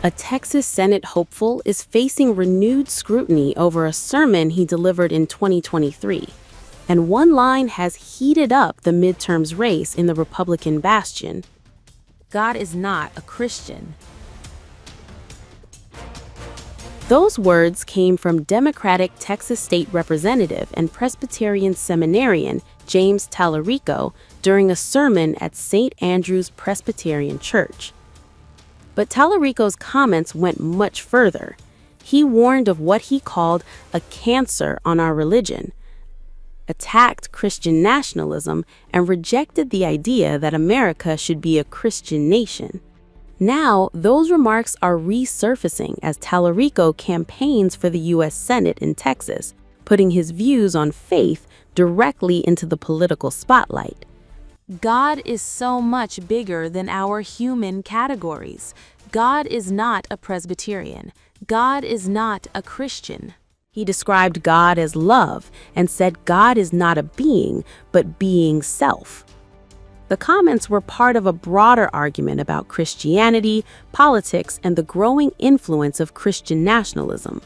A Texas Senate hopeful is facing renewed scrutiny over a sermon he delivered in 2023, and one line has heated up the midterms race in the Republican bastion. God is not a Christian. Those words came from Democratic Texas State Representative and Presbyterian seminarian James Talarico during a sermon at St. Andrew's Presbyterian Church. But Talarico's comments went much further. He warned of what he called a cancer on our religion, attacked Christian nationalism, and rejected the idea that America should be a Christian nation. Now, those remarks are resurfacing as Talarico campaigns for the U.S. Senate in Texas, putting his views on faith directly into the political spotlight. God is so much bigger than our human categories. God is not a Presbyterian. God is not a Christian. He described God as love and said God is not a being, but being self. The comments were part of a broader argument about Christianity, politics, and the growing influence of Christian nationalism.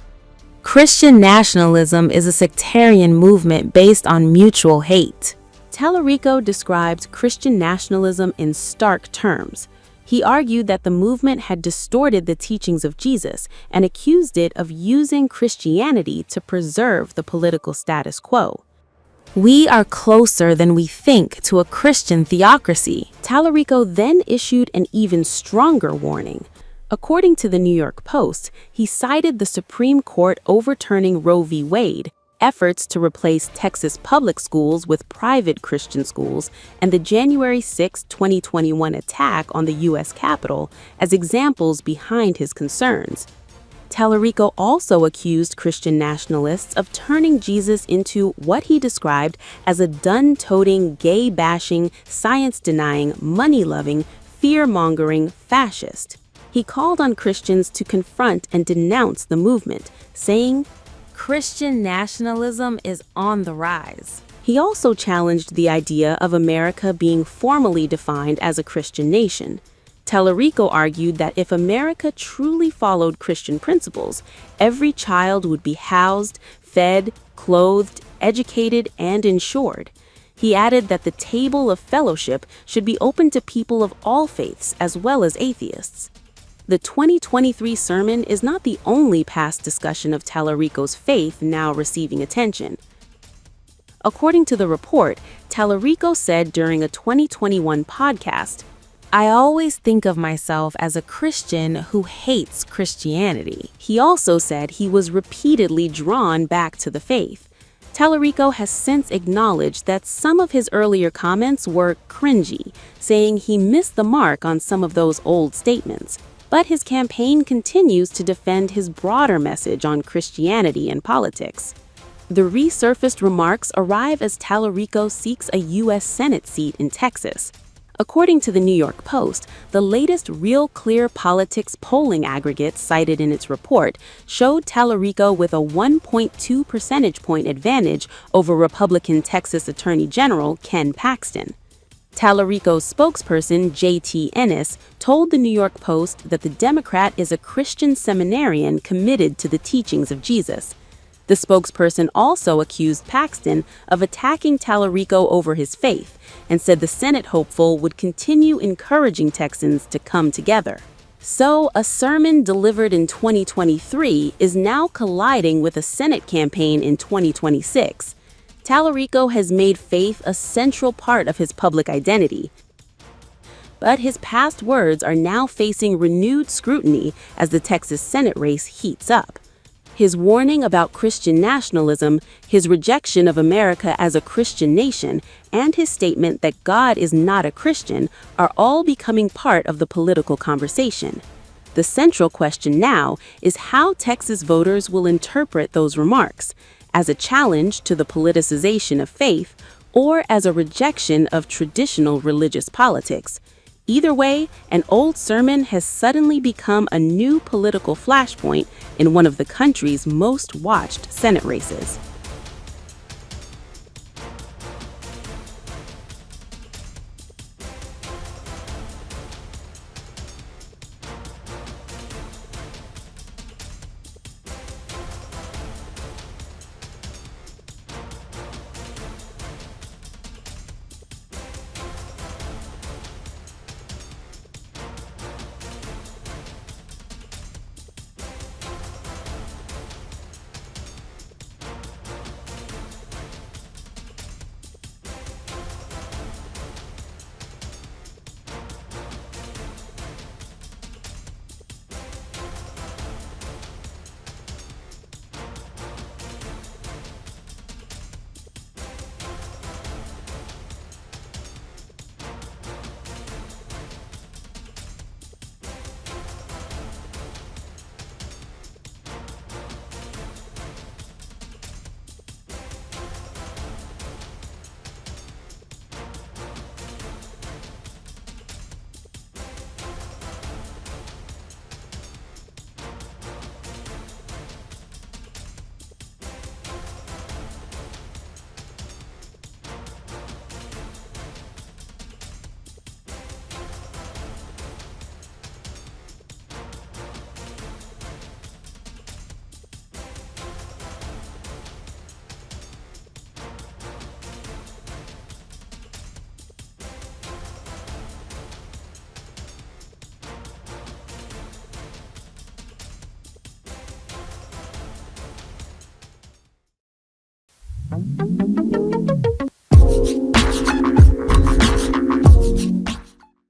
Christian nationalism is a sectarian movement based on mutual hate. Talarico described Christian nationalism in stark terms. He argued that the movement had distorted the teachings of Jesus and accused it of using Christianity to preserve the political status quo. We are closer than we think to a Christian theocracy. Talarico then issued an even stronger warning. According to the New York Post, he cited the Supreme Court overturning Roe v. Wade, efforts to replace Texas public schools with private Christian schools, and the January 6, 2021 attack on the U.S. Capitol as examples behind his concerns. Talarico also accused Christian nationalists of turning Jesus into what he described as a dun-toting, gay-bashing, science-denying, money-loving, fear-mongering fascist. He called on Christians to confront and denounce the movement, saying, "Christian nationalism is on the rise." He also challenged the idea of America being formally defined as a Christian nation. Talarico argued that if America truly followed Christian principles, every child would be housed, fed, clothed, educated, and insured. He added that the table of fellowship should be open to people of all faiths as well as atheists. The 2023 sermon is not the only past discussion of Talarico's faith now receiving attention. According to the report, Talarico said during a 2021 podcast, "I always think of myself as a Christian who hates Christianity." He also said he was repeatedly drawn back to the faith. Talarico has since acknowledged that some of his earlier comments were cringy, saying he missed the mark on some of those old statements. But his campaign continues to defend his broader message on Christianity and politics. The resurfaced remarks arrive as Talarico seeks a U.S. Senate seat in Texas. According to the New York Post, the latest Real Clear Politics polling aggregate cited in its report showed Talarico with a 1.2 percentage point advantage over Republican Texas Attorney General Ken Paxton. Talarico's spokesperson, J.T. Ennis, told the New York Post that the Democrat is a Christian seminarian committed to the teachings of Jesus. The spokesperson also accused Paxton of attacking Talarico over his faith and said the Senate hopeful would continue encouraging Texans to come together. So, a sermon delivered in 2023 is now colliding with a Senate campaign in 2026. Talarico has made faith a central part of his public identity. But his past words are now facing renewed scrutiny as the Texas Senate race heats up. His warning about Christian nationalism, his rejection of America as a Christian nation, and his statement that God is not a Christian are all becoming part of the political conversation. The central question now is how Texas voters will interpret those remarks, as a challenge to the politicization of faith or as a rejection of traditional religious politics. Either way, an old sermon has suddenly become a new political flashpoint in one of the country's most watched Senate races.